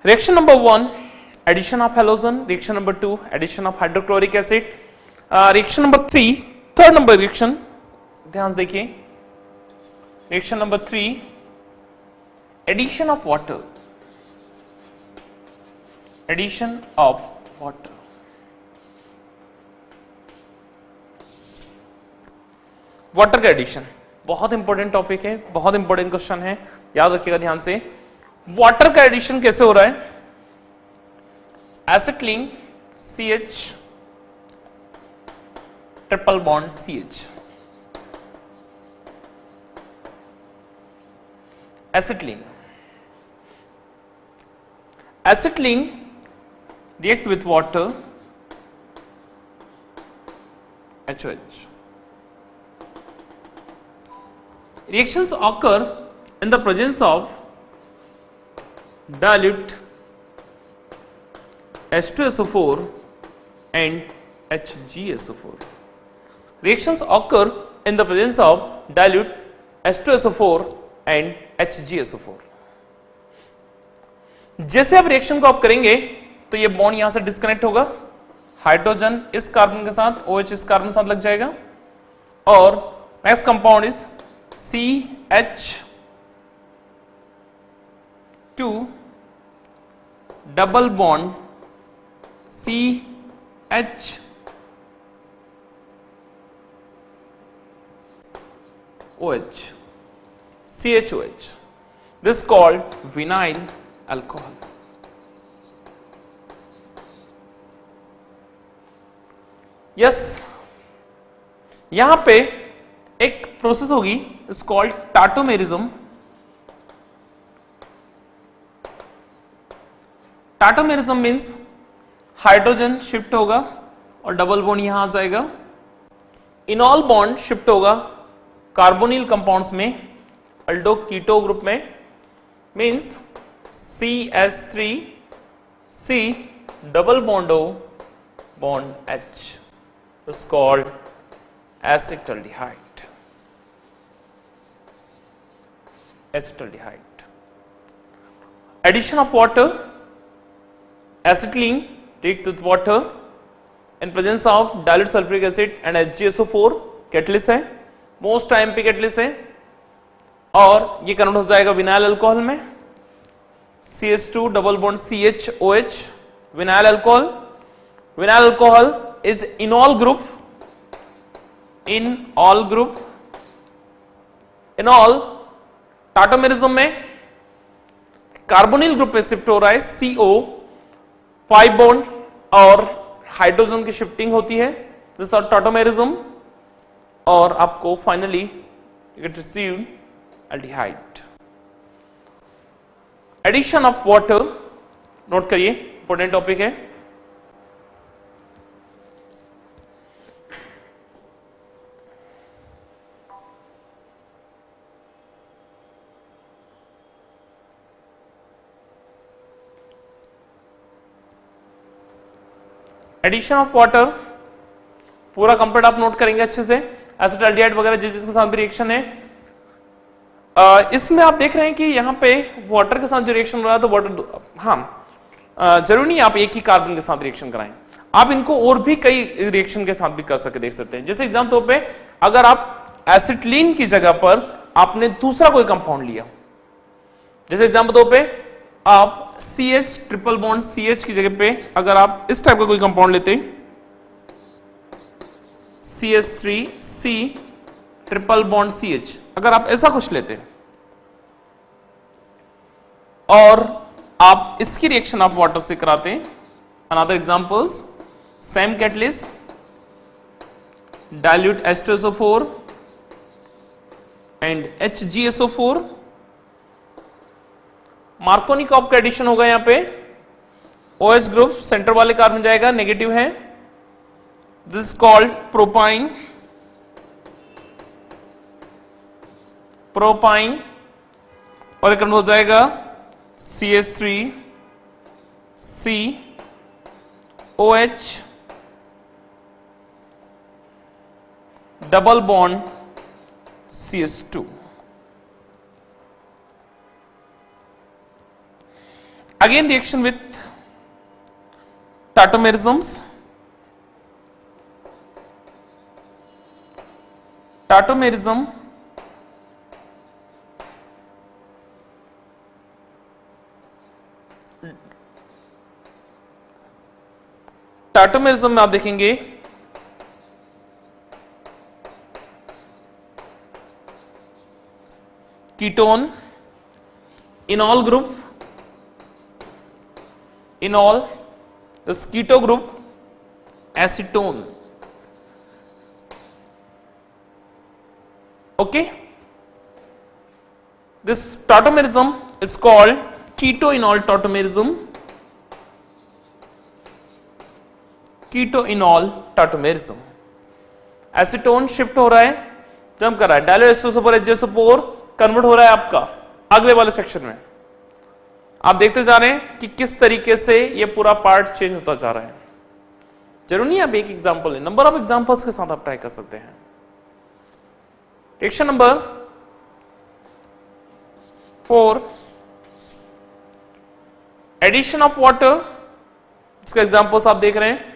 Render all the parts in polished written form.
Reaction number 1, addition of halogen. Reaction number 2, addition of hydrochloric acid. Reaction number 3, third number reaction, ध्यान से देखिए. Reaction number 3, addition of water. Addition of water. Water का addition बहुत important topic है, बहुत important question है, याद रखिएगा ध्यान से. वाटर का एडिशन कैसे हो रहा है? Acetylene CH triple bond CH. Acetylene react with water HOH. Reactions occur in the presence of dilute H2SO4 and HgSO4. Reactions occur in the presence of dilute H2SO4 and HgSO4. जैसे अब reaction को आप करेंगे तो ये bond यहां से disconnect होगा, हाइड्रोजन इस कार्बन के साथ, OH इस कार्बन के साथ लग जाएगा और next compound is CH2 double bond CHOH. This is called vinyl alcohol. Yes, यहां पे एक प्रोसेस होगी, it's called tautomerism. Tautomerism means hydrogen shift होगा और डबल बॉन्ड यहां आ जाएगा. इनॉल बॉन्ड शिफ्ट होगा कार्बोनिल कंपाउंड्स में, अल्डो कीटो ग्रुप में, means CH3C double bond O bond H. इट्स कॉल्ड acetaldehyde. Acetaldehyde. Addition of water. Acetylene react with water in presence of dilute sulfuric acid and HgSO4. Catalyst है, most time पे catalyst है और ये convert हो जाएगा विनाइल अल्कोहल में. CH2 double bond CHOH vinyl alcohol. Vinyl alcohol is enol group. Enol tautomerism में carbonyl group पे शिफ्ट हो रहा है, CO 5 बॉन्ड और हाइड्रोजन की शिफ्टिंग होती है, दिस आर टाटोमेरिज्म. और आपको finally you get received aldehyde. Addition of water note करिए, इंपॉर्टेंट टॉपिक है. एडिशन ऑफ वाटर पूरा कंप्लीट आप नोट करेंगे अच्छे से. एसिटाल्डिहाइड वगैरह जिसके साथ भी रिएक्शन है, इसमें आप देख रहे हैं कि यहां पे वाटर के साथ जो रिएक्शन हो रहा है तो वाटर, हाँ जरूरी नहीं आप एक ही कार्बन के साथ रिएक्शन कराएं, आप इनको और भी कई रिएक्शन के साथ भी कर सके देख सकते हैं. जैसे एग्जाम्पल पे अगर आप एसिटिलीन की जगह पर आपने दूसरा कोई कंपाउंड लिया, जैसे एग्जाम्पल पे आप CH ट्रिपल बॉन्ड CH की जगह पे अगर आप इस टाइप का कोई कंपाउंड लेते हैं, CH3C ट्रिपल बॉन्ड CH, अगर आप ऐसा कुछ लेते हैं और आप इसकी रिएक्शन आप वाटर से कराते हैं. Another examples, same catalyst, dilute H2SO4 and HgSO4. Markovnikov का एडिशन होगा यहां पे, OH ग्रुप सेंटर वाले कार्बन जाएगा, नेगेटिव है, दिस इज कॉल्ड प्रोपाइन. और एक हो जाएगा CH3C OH double bond CH2. Again, reaction with tautomerisms. Tautomerism में आप देखेंगे ketone, इनॉल group, इनॉल, this keto group, acetone. Okay, this tautomerism is called keto-enol tautomerism. Keto-enol tautomerism. Acetone shift हो रहा है, जंप कर रहा है, डायलोएस्टोसोपर एचजेसो4 कन्वर्ट हो रहा है आपका अगले वाले सेक्शन में। आप देखते जा रहे हैं कि किस तरीके से ये पूरा पार्ट चेंज होता जा रहा है। जरूरी नहीं आप एक एग्जांपल है, नंबर ऑफ एग्जांपल्स के साथ आप ट्राई कर सकते हैं। Reaction number 4, addition of water. इसका एग्जांपल्स आप देख रहे हैं,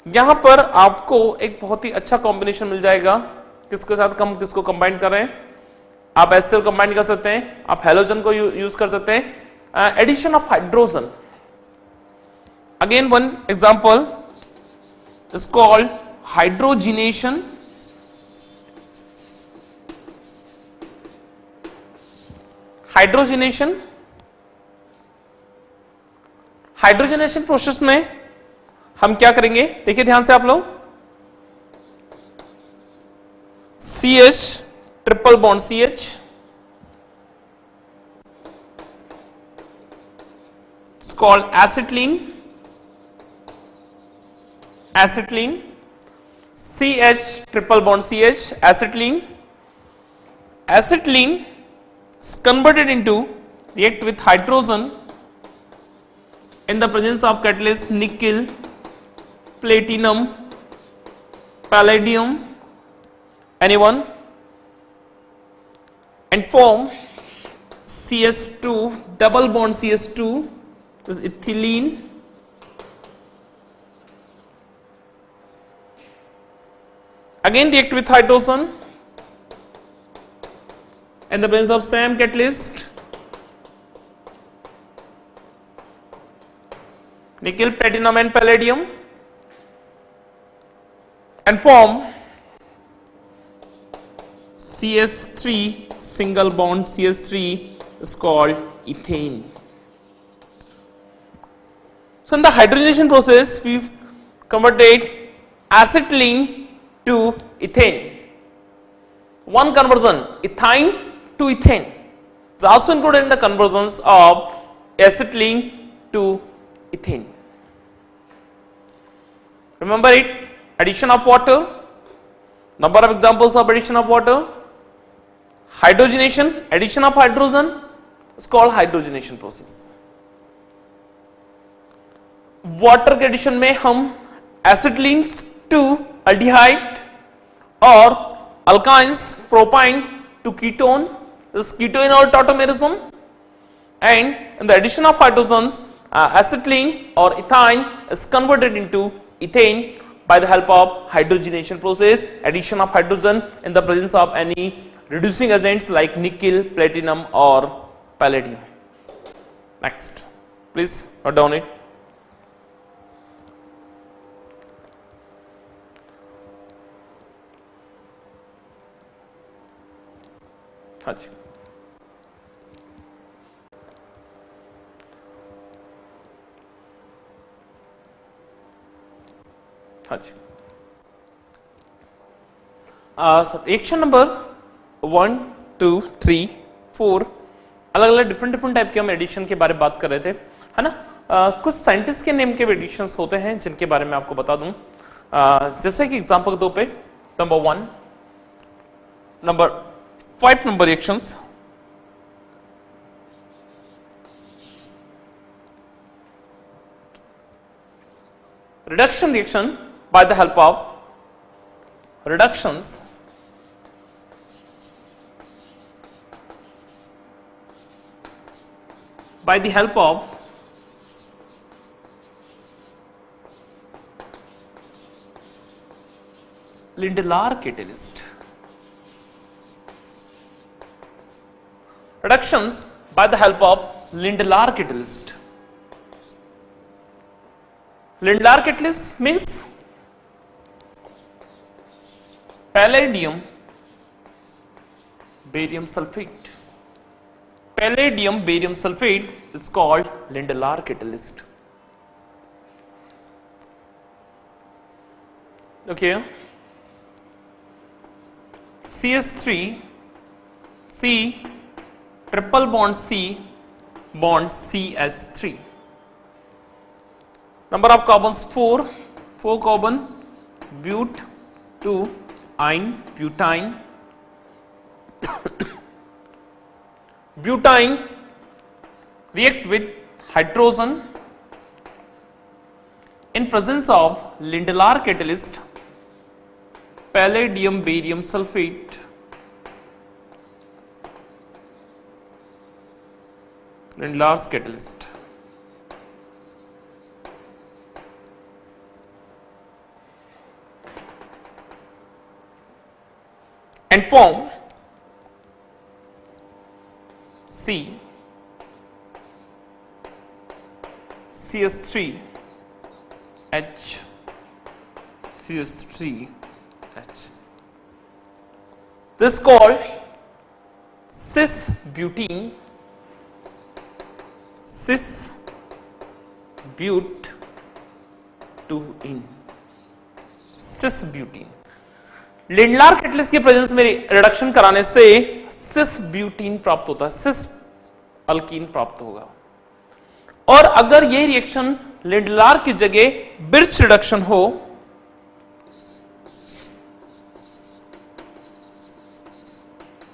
यहां पर आपको एक बहुत ही अच्छा कॉम्बिनेशन मिल जाएगा। किसके साथ किसको कंबाइन कर रहे हैं, आप एसिड कंबाइन कर सकते हैं, आप हेलोजन को यूज कर सकते हैं। Addition of hydrogen, again one example is called hydrogenation. Hydrogenation process में हम क्या करेंगे, देखिए ध्यान से आप लोग, CH triple bond CH, called acetylene, CH triple bond CH, acetylene is converted into, react with hydrogen in the presence of catalyst nickel, platinum, palladium, anyone, and form CS2 double bond CS2 is ethylene, again react with hydrogen in the presence of same catalyst, nickel, platinum and palladium, and form CS3 single bond CS3 is called ethane. So in the hydrogenation process, we've converted acetylene to ethane. One conversion, ethyne to ethane, is also included in the conversions of acetylene to ethane. Remember it, addition of water, number of examples of addition of water, hydrogenation, addition of hydrogen is called hydrogenation process. Water के addition में हम acetylene to aldehyde और alkynes propyne to ketone, this keto enol tautomerism, and in the addition of hydrogens acetylene or ethine is converted into ethane by the help of hydrogenation process, addition of hydrogen in the presence of any reducing agents like nickel, platinum or palladium. Next, please note down it. अच्छा, reaction number 1, 2, 3, 4 अलग अलग different type के हम addition के बारे में बात कर रहे थे, है ना। कुछ साइंटिस्ट के नेम के एडिशंस होते हैं जिनके बारे में आपको बता दूं, जैसे कि एग्जांपल के तौर पे number 1, number 5 number reactions, reduction reaction by the help of reductions by the help of Lindelar catalyst. Reductions by the help of Lindelar catalyst. Lindelar catalyst means palladium barium sulfate. Palladium barium sulfate is called Lindelar catalyst. Okay. CS3 C triple bond C bond CS3. Number of carbons 4 carbon but 2 ine butane. Butane react with hydrogen in presence of Lindelar catalyst palladium barium sulfate. Lindelar's catalyst. And form C CS3 H CS3 H. This is called cis butene. Cis but 2ene. Cis butene. Lindlar catalyst के presence में reduction कराने से सिस butene प्राप्त होता है, सिस alkyne प्राप्त होगा। और अगर ये रिएक्शन लिंडलार की जगह बिर्च रिडक्शन हो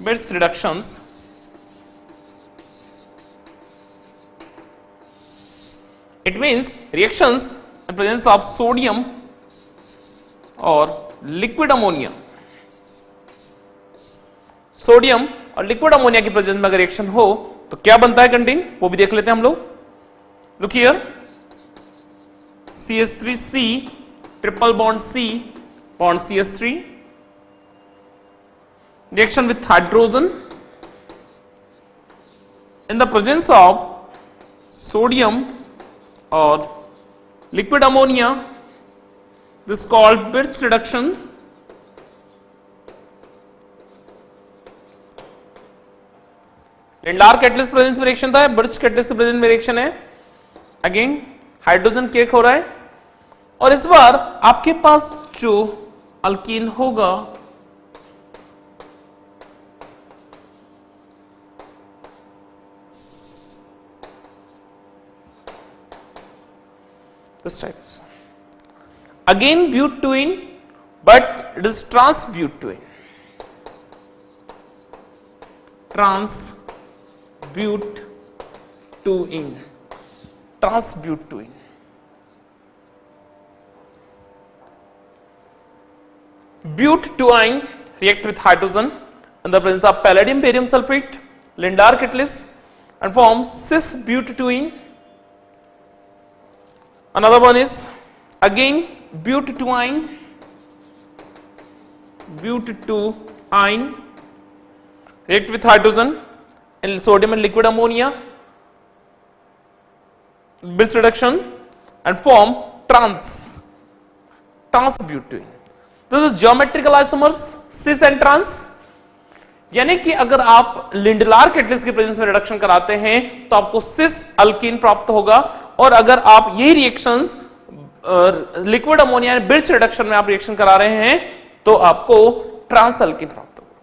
birch reductions it means reactions in presence of sodium और लिक्विड अमोनिया। सोडियम और लिक्विड अमोनिया की प्रेजेंस में अगर रिएक्शन हो तो क्या बनता है कंटेन, वो भी देख लेते हैं हम लोग। Look here CS3C triple bond C bond CS3 reaction with hydrogen in the presence of sodium or liquid ammonia. This is called Birch reduction. Lindlar catalyst presence में रिएक्शन था, बिर्च कैटलिस्ट प्रेजेंस में reaction है। Again hydrogen cake हो रहा है और इस बार आपके पास जो अल्कीन होगा this type, again butene, but it is trans-butene. Trans-butene. Trans-butene. Butene react with hydrogen in the presence of palladium barium sulfate, Lindelar catalyst, and form cis-butene. Another one is again butene react with hydrogen and sodium and liquid ammonia, Birch reduction, and form trans-butene. This is geometrical isomers cis and trans. यानी कि अगर आप Lindlar catalyst के presence में reduction कराते हैं तो आपको सिस अल्कीन प्राप्त होगा, और अगर आप ये reactions liquid ammonia birch reduction में आप रिएक्शन करा रहे हैं तो आपको ट्रांस अल्कीन प्राप्त होगा।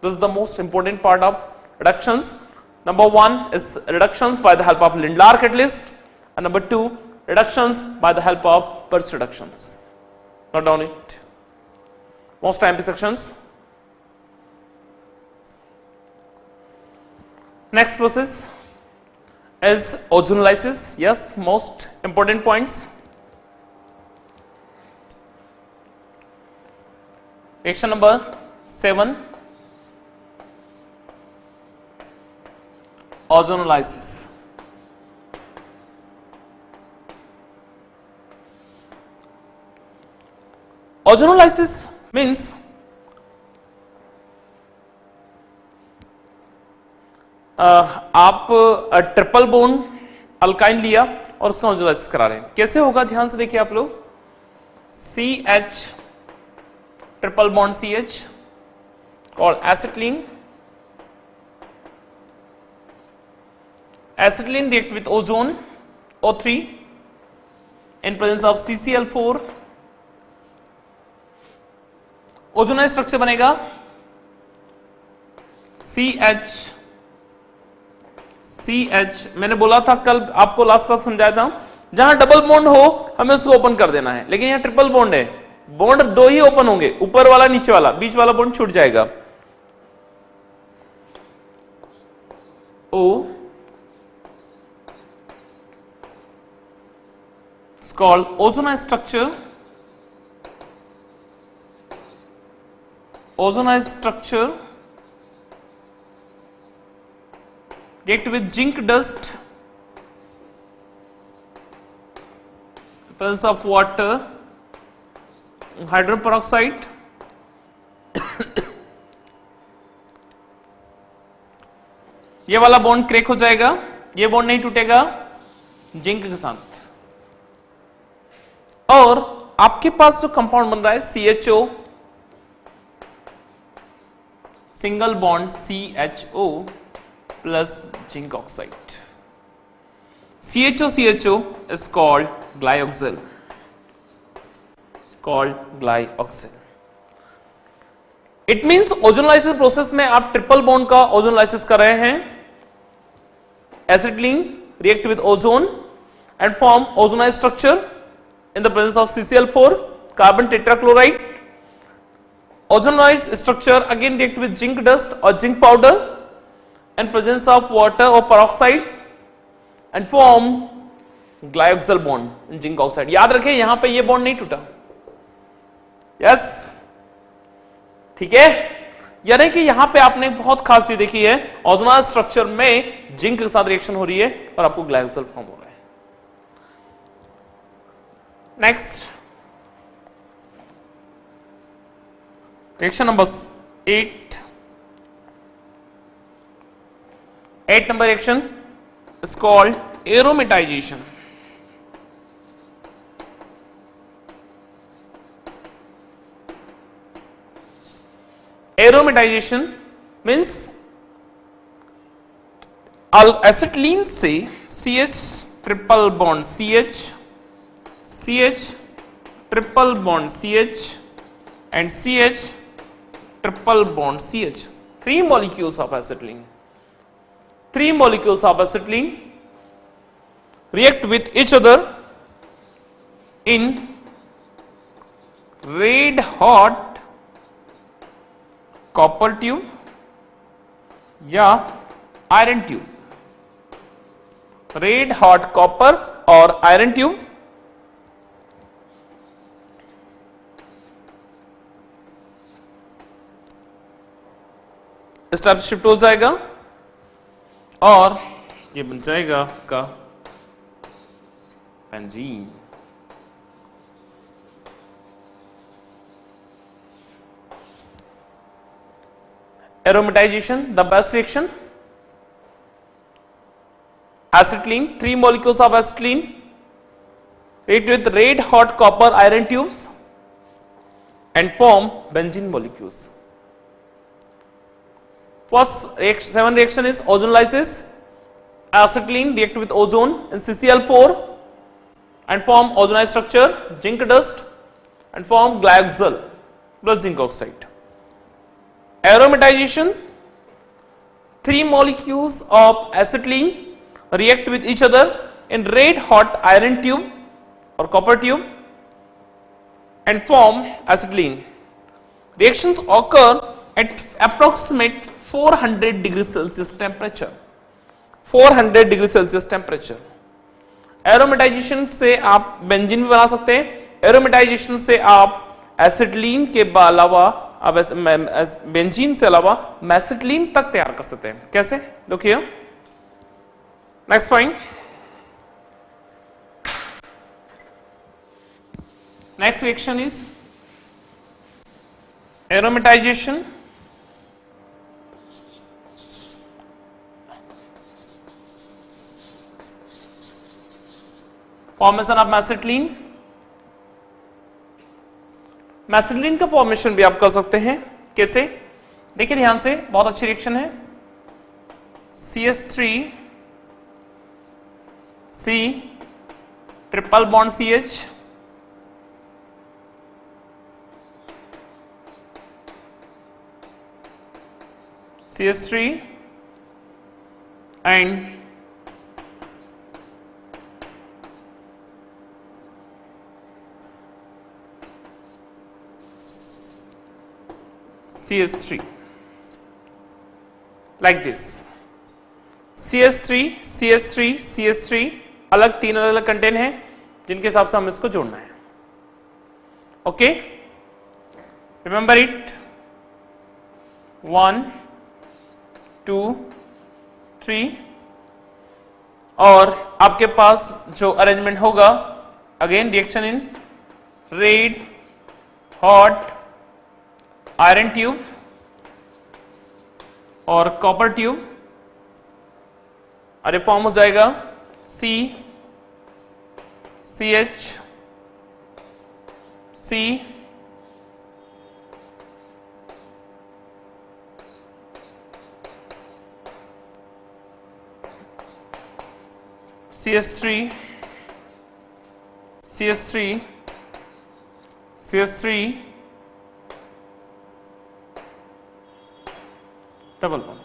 This is the most important part of reductions. Number 1 is reductions by the help of Lindlar catalyst, and number 2 reductions by the help of birch reductions. Note down it. Most time sections. Next process is ozonolysis. Yes, most important points. Reaction number 7, ozonolysis. Ozonolysis means आप triple bond alkyne लिया और उसका ओजोलाइसिस करा रहे हैं, कैसे होगा ध्यान से देखिए आप लोग। CH triple bond CH called acetylene. Acetylene react with ozone O3 in presence of CCl4. Ozonise structure बनेगा CH। मैंने बोला था कल आपको लास्ट क्लास समझाया था, जहां डबल बॉन्ड हो हमें उसको ओपन कर देना है, लेकिन यहां ट्रिपल बॉन्ड है, बॉन्ड दो ही ओपन होंगे, ऊपर वाला नीचे वाला, बीच वाला बॉन्ड छूट जाएगा। O it's called ozonized structure. Ozonized structure react with zinc dust, presence of water, hydrogen peroxide, ये वाला बॉन्ड क्रेक हो जाएगा, ये बॉन्ड नहीं टूटेगा जिंक के साथ। और आपके पास जो कंपाउंड बन रहा है CHO, single bond CHO plus zinc oxide. CHO is called glyoxal, it means ozonolysis process में आप ट्रिपल बॉन्ड का ओजोनलाइसिस कर रहे हैं। Acetylene react with ozone and form ozonized structure in the presence of CCl4, carbon tetrachloride. Ozonized structure again react with zinc dust or zinc powder and presence of water or peroxides and form glyoxal bond in zinc oxide. याद रखें यहां पे ये bond नहीं टूटा। Yes ठीक है, यानी कि यहां पे आपने बहुत खास चीज देखी है, ओजोनाइज स्ट्रक्चर में जिंक के साथ रिएक्शन हो रही है और आपको ग्लाइकोजल फॉर्म हो रहा है। Next reaction number 8 number reaction is called aromatisation. Aromatisation means acetylene से CH triple bond CH triple bond CH and CH triple bond CH, 3 molecules of acetylene, 3 molecules of acetylene react with each other in red hot copper tube या iron tube, red hot copper और iron tube. इस type से shift हो जाएगा और ये बन जाएगा आपका benzene. Aromatization, the best reaction, acetylene, 3 molecules of acetylene react with red hot copper iron tubes and form benzene molecules. First 7 reaction is ozonolysis. Acetylene react with ozone and CCl4 and form ozonized structure, zinc dust and form glyoxal plus zinc oxide. Aromatization, 3 molecules of acetylene react with each other in red hot iron tube or copper tube and form acetylene. Reactions occur at approximate 400 degrees Celsius temperature. 400 degree Celsius temperature. Aromatisation से आप benzene भी बना सकते हैं, aromatisation से आप acetylene के अलावा आप बेंजीन से अलावा मैसिटिलीन तक तैयार कर सकते हैं। कैसे? Look here, next point, next reaction is aromatization, formation of mesitylene. Mesitylene का फॉर्मेशन भी आप कर सकते हैं, कैसे? देखिए ध्यान से, बहुत अच्छी रिएक्शन है। CH3 C triple bond CH, CH3 and CH3 like this। CH3 CH3 CH3 अलग, तीन अलग अलग कंटेंट हैं जिनके हिसाब से हम इसको जोड़ना है। Okay, remember it. 1 2 3, और आपके पास जो अरेंजमेंट होगा, again reaction in red hot iron tube और कॉपर ट्यूब, अरे फॉर्म हो जाएगा C CH C CH3 CH3 CH3 double bond.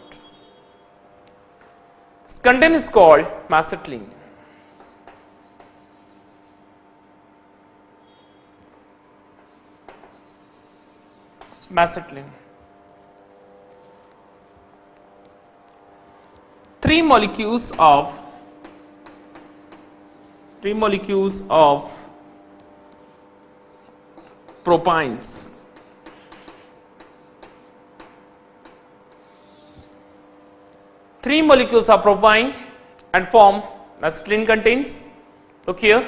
This content is called macetylene. Macetylene. Three molecules of propines. Three molecules of propine and form macetylene contains. Look here.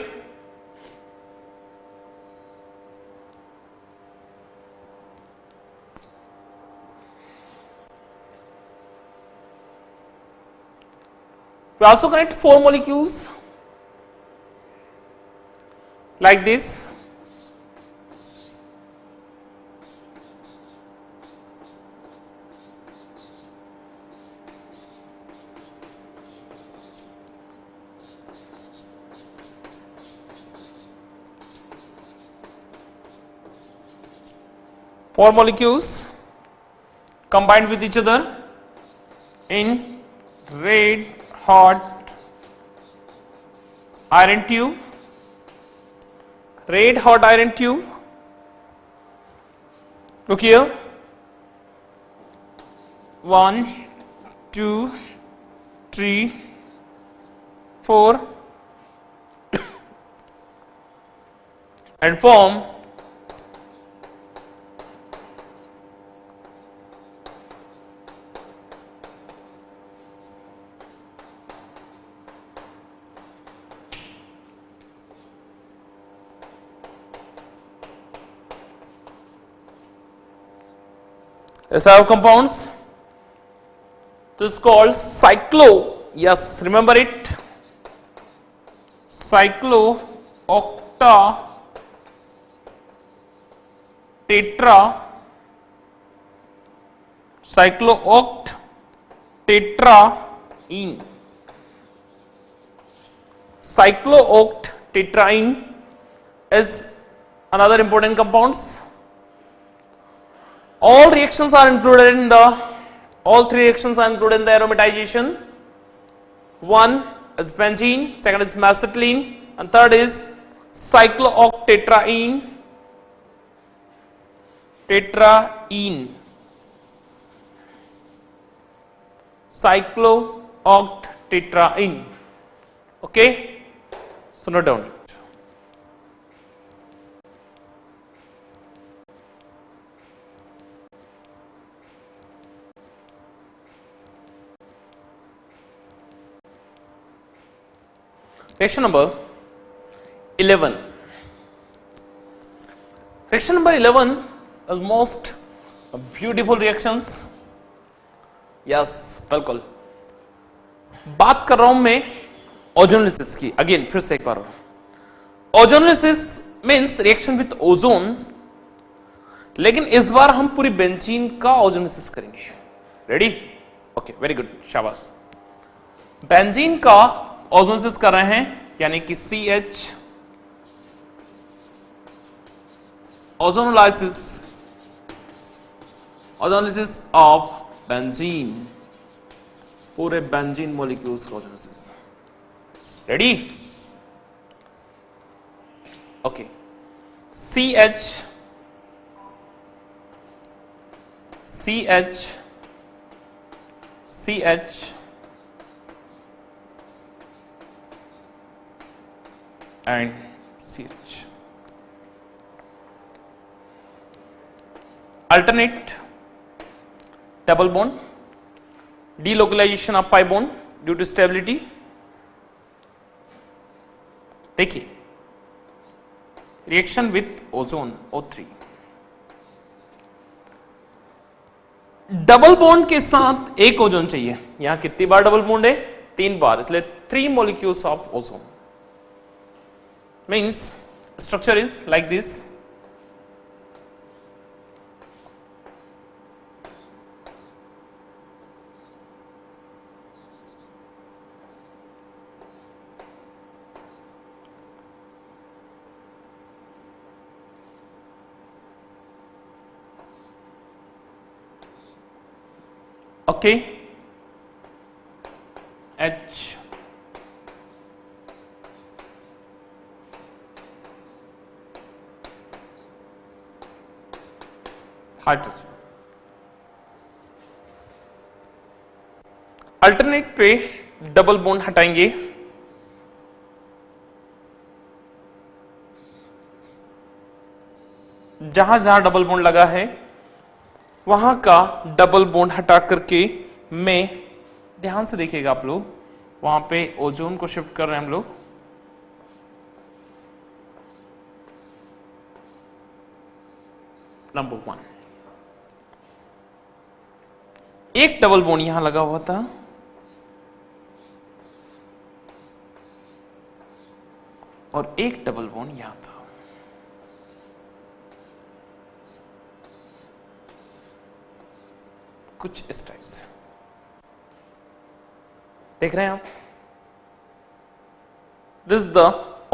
We also connect four molecules like this. Four molecules combined with each other in red hot iron tube, red hot iron tube. Look here, 1 2 3 4 and form SiO compounds. This is called cyclo. Yes, remember it. Cycloocta tetra. Cyclooct tetraene. Cyclooct tetraene is another important compounds. All three reactions are included in the aromatization. One is benzene, second is macetylene, and third is cyclooctatetraene. Cyclooctatetraene. Okay, so note down. Reaction number 11. Reaction number 11 is most beautiful reactions, yes बिल्कुल। बात कर रहा हूं मैं ozonolysis की, again फिर से एक बार। Ozonolysis means reaction with ozone, लेकिन इस बार हम पूरी बेंजीन का ओजोनलिसिस करेंगे। रेडी? ओके, वेरी गुड, शाबाश। बेंजीन का ओजोनलिसिस कर रहे हैं, यानी कि CH ओजोनोलाइसिस ऑफ बेंजीन, पूरे बेंजीन मॉलिक्यूल्स का ozonolysis. Ready? Okay, CH and CH. Alternate double bond, delocalization of pi bond due to stability। देखिए, reaction with ozone O3, double bond के साथ एक ओजोन चाहिए। यहां कितनी बार डबल बॉन्ड है? 3 बार, इसलिए 3 molecules of ozone। Means structure is like this। Okay, H hydrogen. Alternate पे डबल बॉन्ड हटाएंगे, जहां जहां डबल बॉन्ड लगा है वहां का डबल बॉन्ड हटा करके मैं, ध्यान से देखिएगा आप लोग, वहां पे ओजोन को शिफ्ट कर रहे हैं हम लोग। नंबर 1, एक डबल बॉन्ड यहां लगा हुआ था और एक डबल बॉन्ड यहां था। कुछ इस टाइप से देख रहे हैं आप। This is the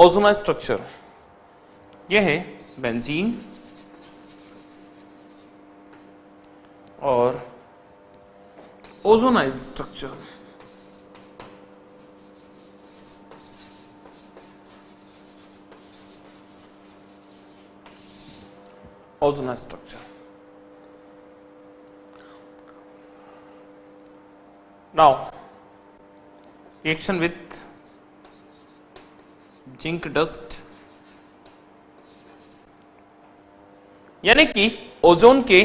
ozonide structure. यह है बेंजीन और ozonide structure. Ozonide structure. Now, reaction with zinc dust, यानी कि ओजोन के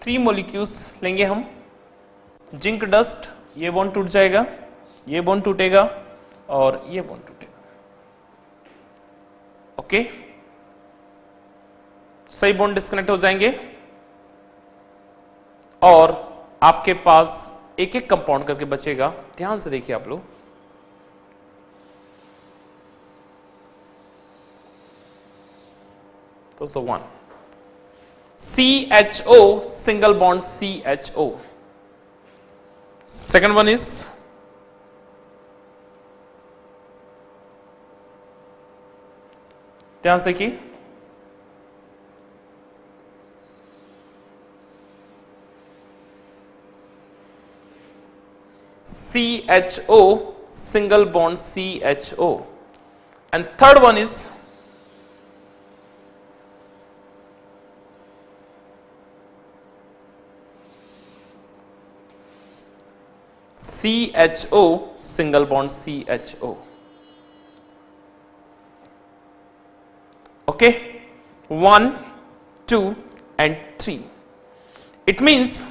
3 मॉलिक्यूल्स लेंगे हम। जिंक डस्ट, ये बॉन्ड टूट जाएगा, ये बॉन्ड टूटेगा और ये बॉन्ड टूटेगा। ओके, सही बॉन्ड डिस्कनेक्ट हो जाएंगे और आपके पास एक एक कंपाउंड करके बचेगा। ध्यान से देखिए आप लोग, तो 1 CHO single bond CHO। Second one is ध्यान से देखिए, CHO single bond CHO, and third one is CHO single bond CHO. Okay, 1, 2 and 3. It means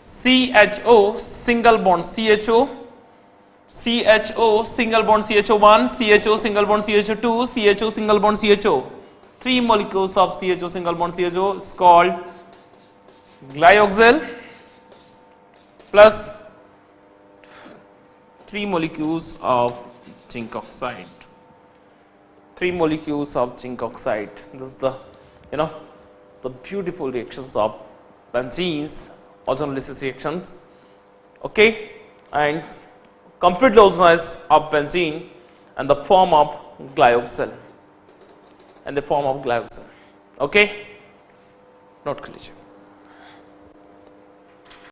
CHO single bond CHO, CHO single bond CHO1, CHO single bond CHO2, CHO single bond CHO. 3 molecules of CHO single bond CHO is called glyoxal plus 3 molecules of zinc oxide. 3 molecules of zinc oxide. This is the, the beautiful reactions of benzenes, ozonolysis reactions. Okay, and completely ozonized of benzene and the form of glyoxal. Okay, note कर लीजिए.